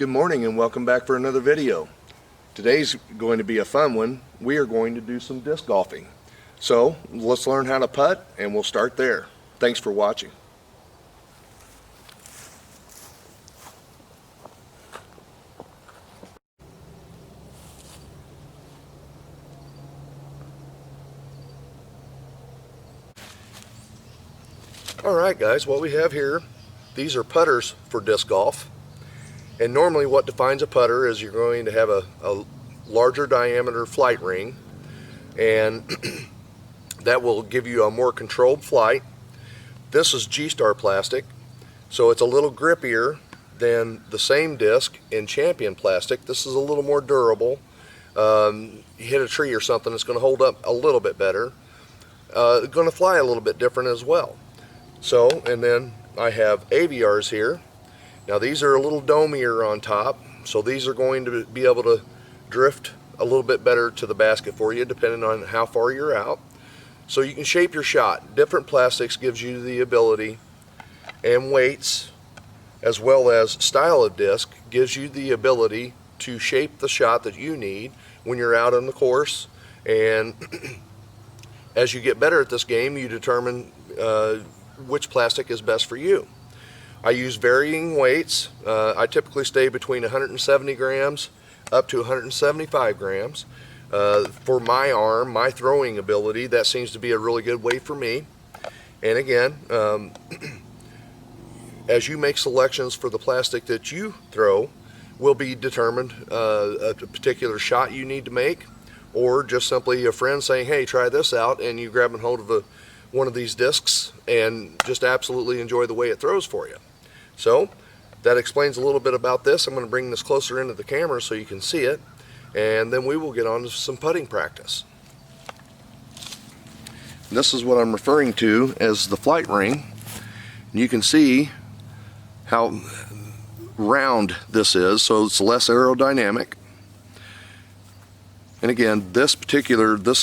Good morning and welcome back for another video. Today's going to be a fun one. We are going to do some disc golfing. So let's learn how to putt and we'll start there. Thanks for watching. Alright guys, what we have here, these are putters for disc golf. And normally what defines a putter is you're going to have a larger diameter flight ring, and that will give you a more controlled flight. This is G-Star plastic, so it's a little grippier than the same disc in Champion plastic. This is a little more durable. You hit a tree or something, it's going to hold up a little bit better. Going to fly a little bit different as well. So, and then I have AVRs here. Now these are a little domier on top, so these are going to be able to drift a little bit better to the basket for you depending on how far you're out. So you can shape your shot. Different plastics gives you the ability, and weights as well as style of disc gives you the ability to shape the shot that you need when you're out on the course. And as you get better at this game, you determine which plastic is best for you. I use varying weights. I typically stay between 170 grams up to 175 grams. For my arm, my throwing ability, that seems to be a really good weight for me. And again, as you make selections for the plastic that you throw, will be determined a particular shot you need to make, or just simply a friend saying, hey, try this out, and you grabbing hold of one of these discs and just absolutely enjoy the way it throws for you. So that explains a little bit about this. I'm going to bring this closer into the camera so you can see it, and then we will get on to some putting practice. This is what I'm referring to as the flight ring. You can see how round this is, so it's less aerodynamic. And again, this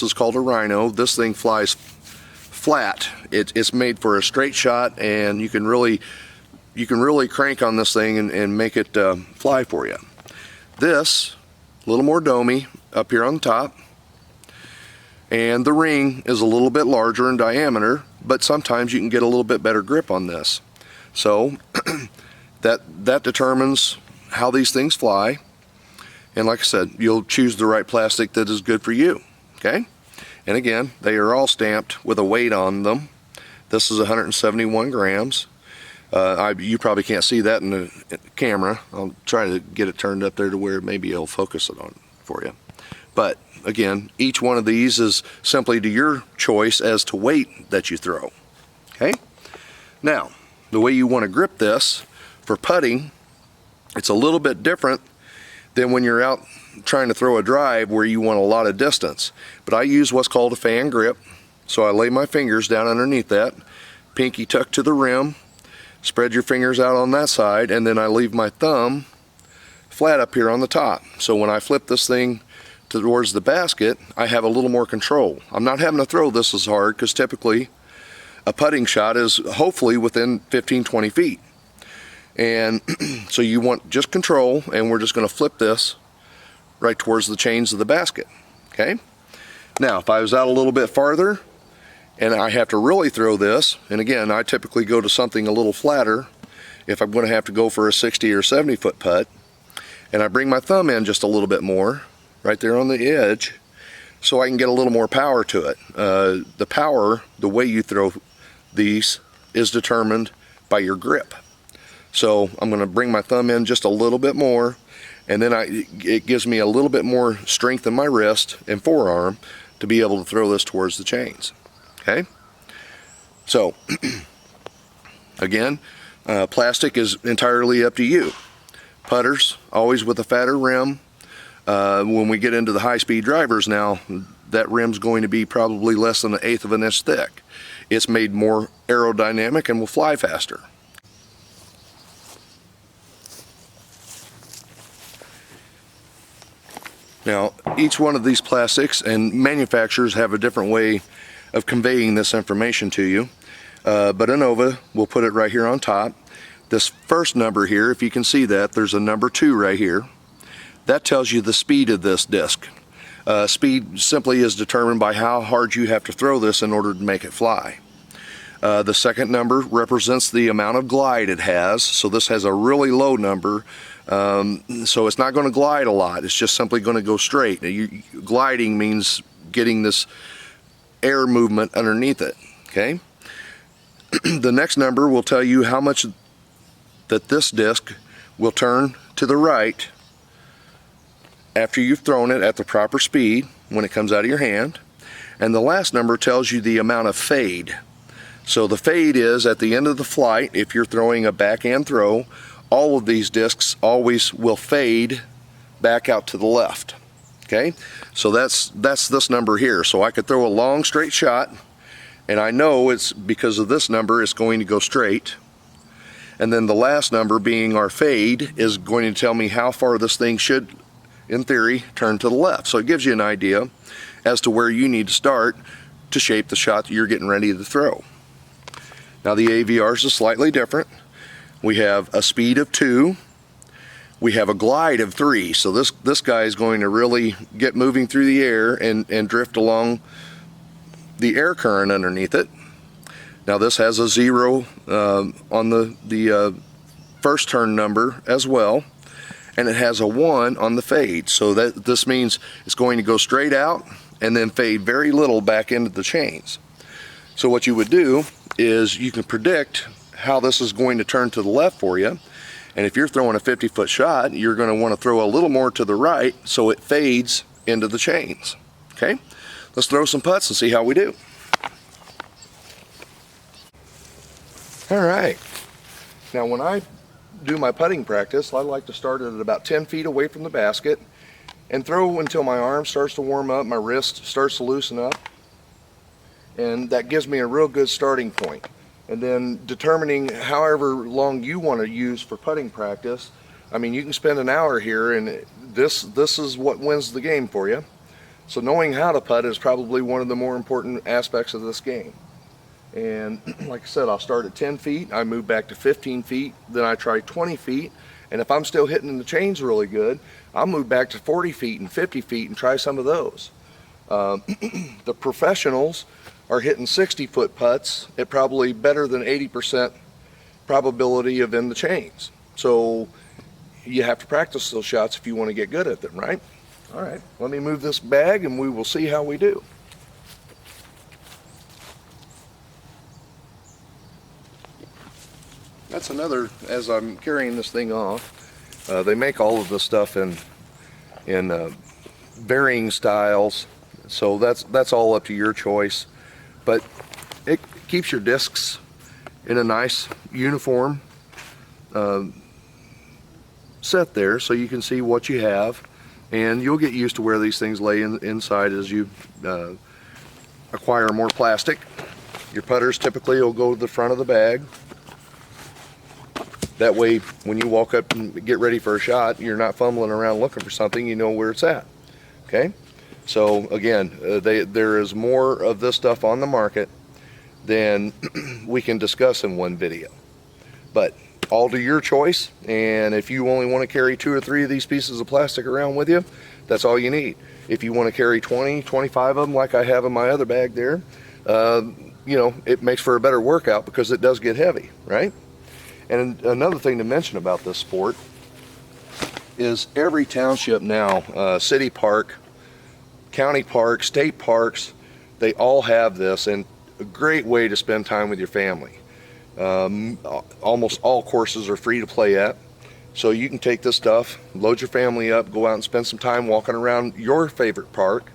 is called a Rhino. This thing flies flat. It's made for a straight shot, and you can really crank on this thing and make it fly for you. This, a little more domey up here on the top, and the ring is a little bit larger in diameter, but sometimes you can get a little bit better grip on this. So that determines how these things fly. And like I said, you'll choose the right plastic that is good for you. Okay? And again, they are all stamped with a weight on them. This is 171 grams. You probably can't see that in the camera. I'll try to get it turned up there to where maybe it'll focus it on for you. But again, each one of these is simply to your choice as to weight that you throw. Okay? Now, the way you want to grip this for putting, it's a little bit different than when you're out trying to throw a drive where you want a lot of distance. But I use what's called a fan grip. So I lay my fingers down underneath that, pinky tucked to the rim, spread your fingers out on that side, and then I leave my thumb flat up here on the top. So when I flip this thing towards the basket, I have a little more control. I'm not having to throw this as hard, because typically a putting shot is hopefully within 15-20 feet. And so you want just control, and we're just going to flip this right towards the chains of the basket. Okay? Now, if I was out a little bit farther and I have to really throw this, and again, I typically go to something a little flatter if I'm going to have to go for a 60 or 70 foot putt, and I bring my thumb in just a little bit more right there on the edge so I can get a little more power to it. The power, the way you throw these, is determined by your grip. So I'm going to bring my thumb in just a little bit more, and then it gives me a little bit more strength in my wrist and forearm to be able to throw this towards the chains. Okay? So, again, plastic is entirely up to you. Putters, always with a fatter rim. When we get into the high-speed drivers now, that rim's going to be probably less than 1/8 of an inch thick. It's made more aerodynamic and will fly faster. Now, each one of these plastics, and manufacturers have a different way of conveying this information to you, but Innova will put it right here on top. This first number here, if you can see that, there's a number 2 right here. That tells you the speed of this disc. Speed simply is determined by how hard you have to throw this in order to make it fly. The second number represents the amount of glide it has. So this has a really low number. So it's not going to glide a lot. It's just simply going to go straight. Gliding means getting this air movement underneath it. Okay. The next number will tell you how much that this disc will turn to the right after you've thrown it at the proper speed when it comes out of your hand. And the last number tells you the amount of fade. So the fade is at the end of the flight. If you're throwing a backhand throw, all of these discs always will fade back out to the left. Okay, so that's this number here. So I could throw a long straight shot, and I know it's because of this number it's going to go straight. And then the last number, being our fade, is going to tell me how far this thing should, in theory, turn to the left. So it gives you an idea as to where you need to start to shape the shot that you're getting ready to throw. Now the AVRs is slightly different. We have a speed of 2. We have a glide of 3. So this guy is going to really get moving through the air and drift along the air current underneath it. Now this has a 0 on the first turn number as well, and it has a 1 on the fade. So this means it's going to go straight out and then fade very little back into the chains. So what you would do is you can predict how this is going to turn to the left for you. And if you're throwing a 50-foot shot, you're going to want to throw a little more to the right so it fades into the chains. Okay, let's throw some putts and see how we do. All right, now when I do my putting practice, I like to start at about 10 feet away from the basket and throw until my arm starts to warm up, my wrist starts to loosen up, and that gives me a real good starting point. And then determining however long you want to use for putting practice, I mean, you can spend an hour here, and this is what wins the game for you. So knowing how to putt is probably one of the more important aspects of this game. And like I said, I'll start at 10 feet, I move back to 15 feet, then I try 20 feet, and if I'm still hitting the chains really good, I'll move back to 40 feet and 50 feet and try some of those. The professionals are hitting 60-foot putts at probably better than 80% probability of in the chains. So you have to practice those shots if you want to get good at them, right? All right, let me move this bag and we will see how we do. That's another, as I'm carrying this thing off, they make all of this stuff in varying styles, so that's all up to your choice. But it keeps your discs in a nice uniform set there, so you can see what you have, and you'll get used to where these things lay inside as you acquire more plastic. Your putters typically will go to the front of the bag. That way, when you walk up and get ready for a shot, you're not fumbling around looking for something, you know where it's at. Okay? So again, there is more of this stuff on the market than we can discuss in one video. But all to your choice, and if you only want to carry 2 or 3 of these pieces of plastic around with you, that's all you need. If you want to carry 20, 25 of them like I have in my other bag there, you know, it makes for a better workout because it does get heavy, right? And another thing to mention about this sport is every township now, city park, county park, state parks, they all have this, and a great way to spend time with your family. Almost all courses are free to play at, so you can take this stuff, load your family up, go out and spend some time walking around your favorite park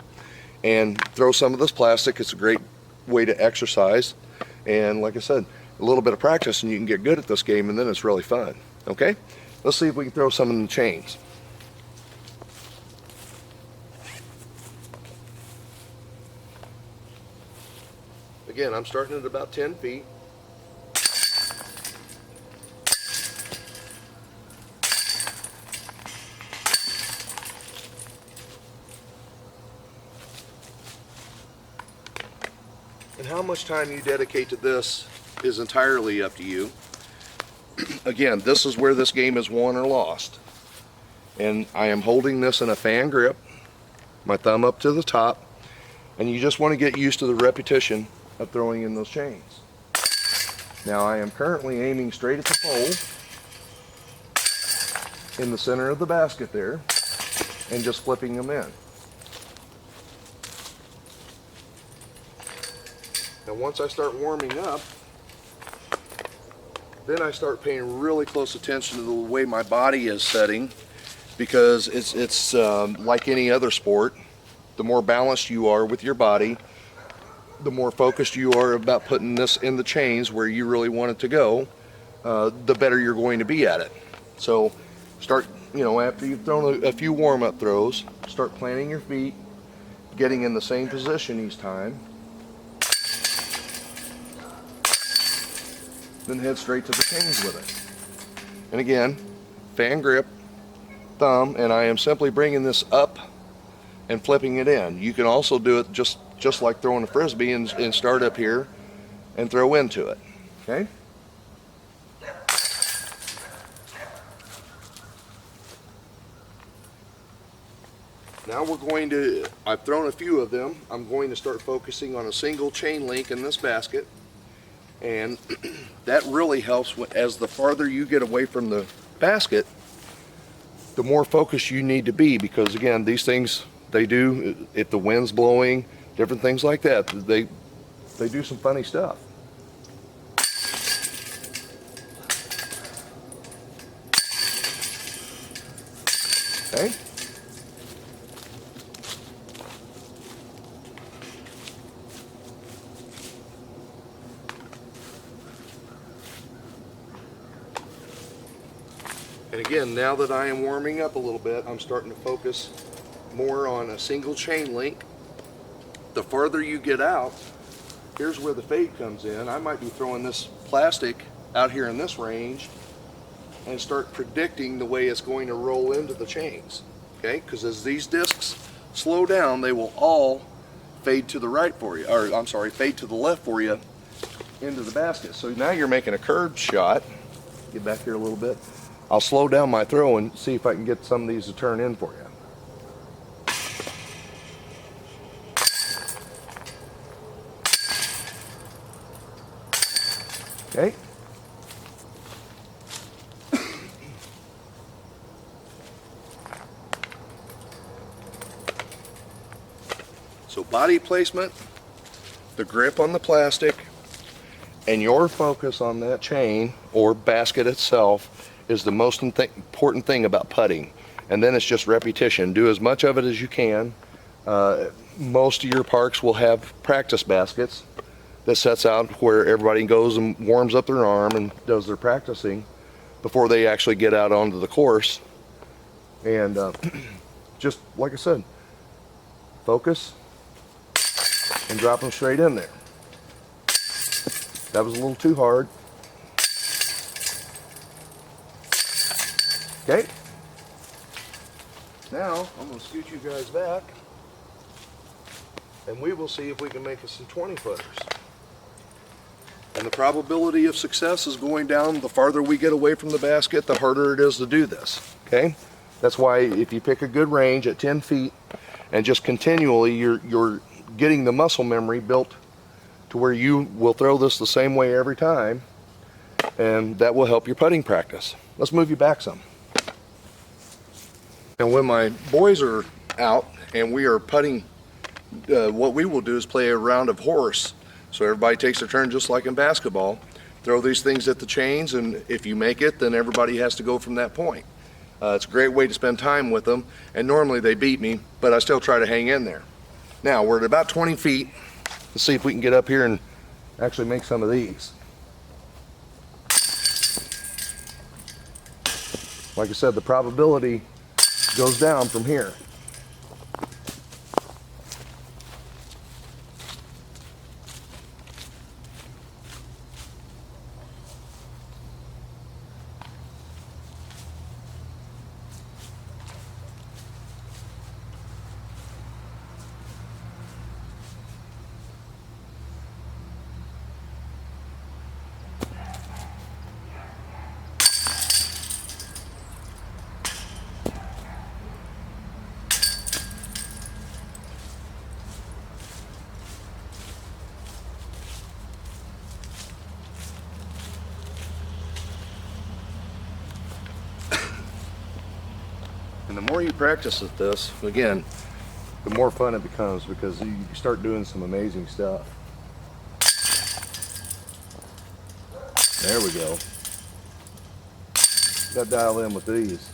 and throw some of this plastic. It's a great way to exercise, and like I said, a little bit of practice and you can get good at this game, and then it's really fun. Okay, let's see if we can throw some in the chains. Again, I'm starting at about 10 feet. And how much time you dedicate to this is entirely up to you. again, this is where this game is won or lost. And I am holding this in a fan grip, my thumb up to the top, and you just want to get used to the repetition of throwing in those chains. Now I am currently aiming straight at the pole in the center of the basket there and just flipping them in. Now once I start warming up, then I start paying really close attention to the way my body is setting, because it's like any other sport. The more balanced you are with your body, the more focused you are about putting this in the chains where you really want it to go, the better you're going to be at it. So start, after you've thrown a few warm-up throws, start planting your feet, getting in the same position each time, then head straight to the chains with it. And again, fan grip, thumb, and I am simply bringing this up and flipping it in. You can also do it just like throwing a frisbee and start up here and throw into it. Okay? Now I've thrown a few of them. I'm going to start focusing on a single chain link in this basket. And that really helps as the farther you get away from the basket, the more focused you need to be, because again, these things, they do, if the wind's blowing, different things like that, they do some funny stuff. Okay? And again, now that I am warming up a little bit, I'm starting to focus more on a single chain link. The farther you get out, here's where the fade comes in. I might be throwing this plastic out here in this range and start predicting the way it's going to roll into the chains. Okay, because as these discs slow down, they will all fade to the right for you, or I'm sorry, fade to the left for you into the basket. So now you're making a curved shot. Get back here a little bit. I'll slow down my throw and see if I can get some of these to turn in for you. Okay. So body placement, the grip on the plastic, and your focus on that chain or basket itself is the most important thing about putting. And then it's just repetition. Do as much of it as you can. Most of your parks will have practice baskets that sets out where everybody goes and warms up their arm and does their practicing before they actually get out onto the course. And just like I said, focus and drop them straight in there. That was a little too hard. Okay. Now I'm going to scoot you guys back and we will see if we can make us some 20 footers. And the probability of success is going down. The farther we get away from the basket, the harder it is to do this. Okay. That's why if you pick a good range at 10 feet and just continually, you're getting the muscle memory built to where you will throw this the same way every time, and that will help your putting practice. Let's move you back some. And when my boys are out and we are putting, what we will do is play a round of horse. So everybody takes their turn just like in basketball. Throw these things at the chains, and if you make it, then everybody has to go from that point. It's a great way to spend time with them, and normally they beat me, but I still try to hang in there. Now we're at about 20 feet. Let's see if we can get up here and actually make some of these. Like I said, the probability goes down from here. And the more you practice at this, again, the more fun it becomes, because you start doing some amazing stuff. There we go. Got to dial in with these.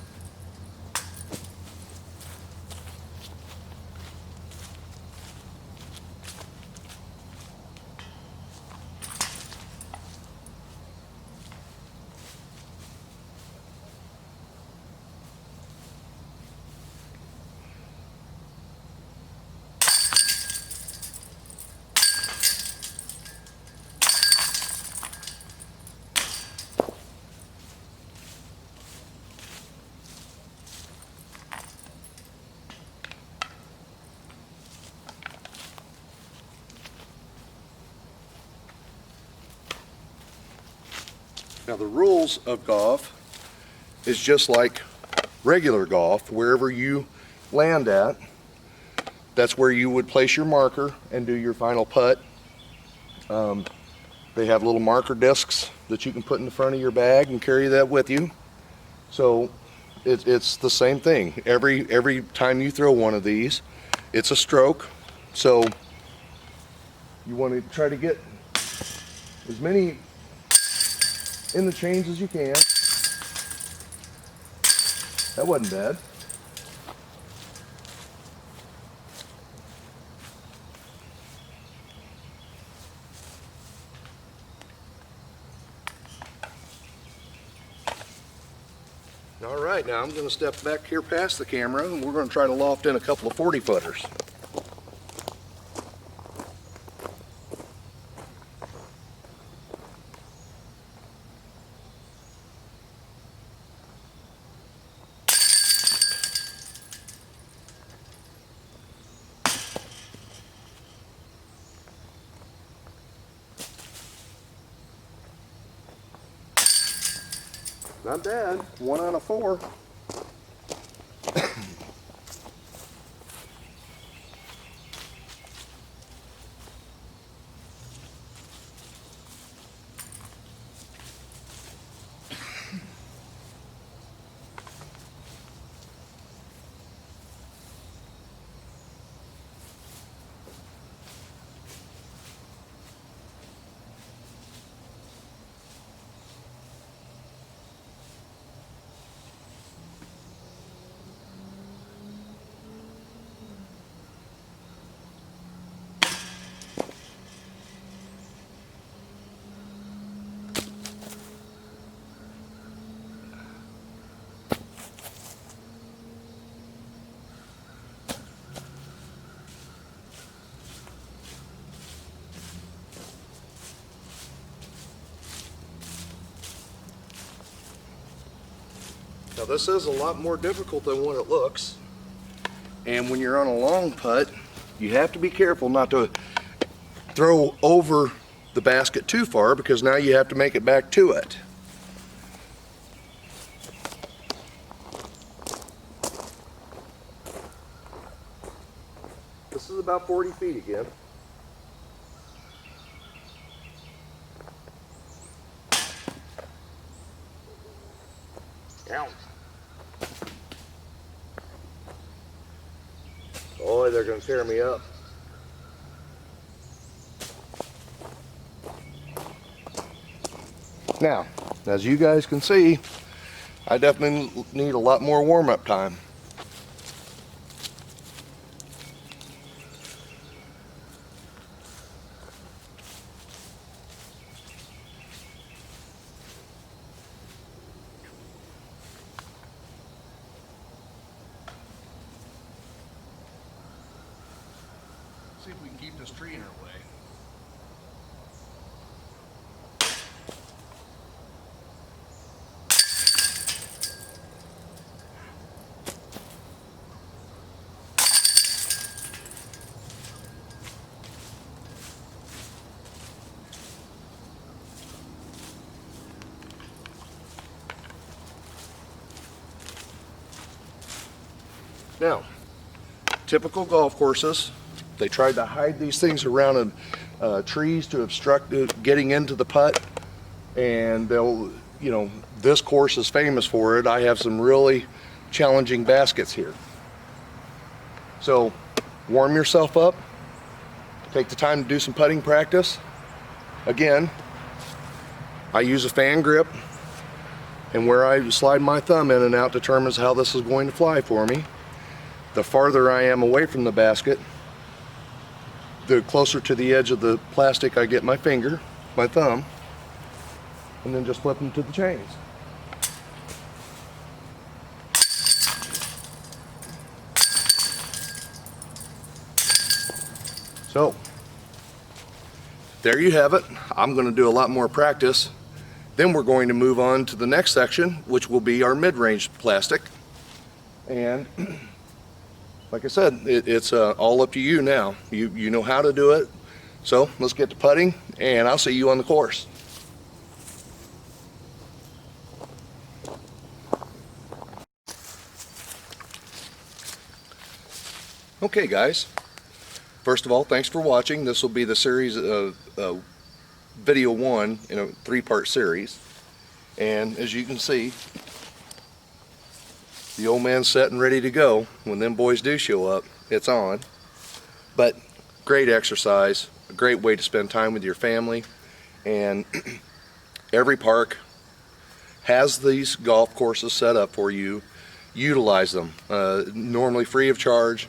Now the rules of golf is just like regular golf. Wherever you land at, that's where you would place your marker and do your final putt. They have little marker discs that you can put in the front of your bag and carry that with you. So it's the same thing. Every time you throw one of these, it's a stroke. So you want to try to get as many in the chains as you can. That wasn't bad. All right, now I'm going to step back here past the camera and we're going to try to loft in a couple of 40-footers. Not bad, 1 out of 4. Now this is a lot more difficult than what it looks, and when you're on a long putt, you have to be careful not to throw over the basket too far, because now you have to make it back to it. This is about 40 feet again. Down. Boy, they're going to tear me up. Now, as you guys can see, I definitely need a lot more warm-up time. See if we can keep this tree in our way. Now, typical golf courses, they tried to hide these things around trees to obstruct getting into the putt, and they'll, you know, this course is famous for it. I have some really challenging baskets here. So warm yourself up, take the time to do some putting practice. Again, I use a fan grip, and where I slide my thumb in and out determines how this is going to fly for me. The farther I am away from the basket, the closer to the edge of the plastic I get my finger, my thumb, and then just flip them to the chains. So, there you have it. I'm going to do a lot more practice. Then we're going to move on to the next section, which will be our mid-range plastic. And like I said, it's all up to you now. You know how to do it. So let's get to putting, and I'll see you on the course. Okay guys, first of all, thanks for watching. This will be the series of video 1 in a 3-part series. And as you can see, the old man's set and ready to go. When them boys do show up, it's on. But great exercise, a great way to spend time with your family. And every park has these golf courses set up for you. Utilize them, normally free of charge.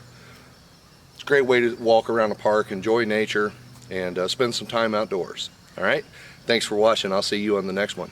It's a great way to walk around the park, enjoy nature, and spend some time outdoors. All right, thanks for watching. I'll see you on the next one.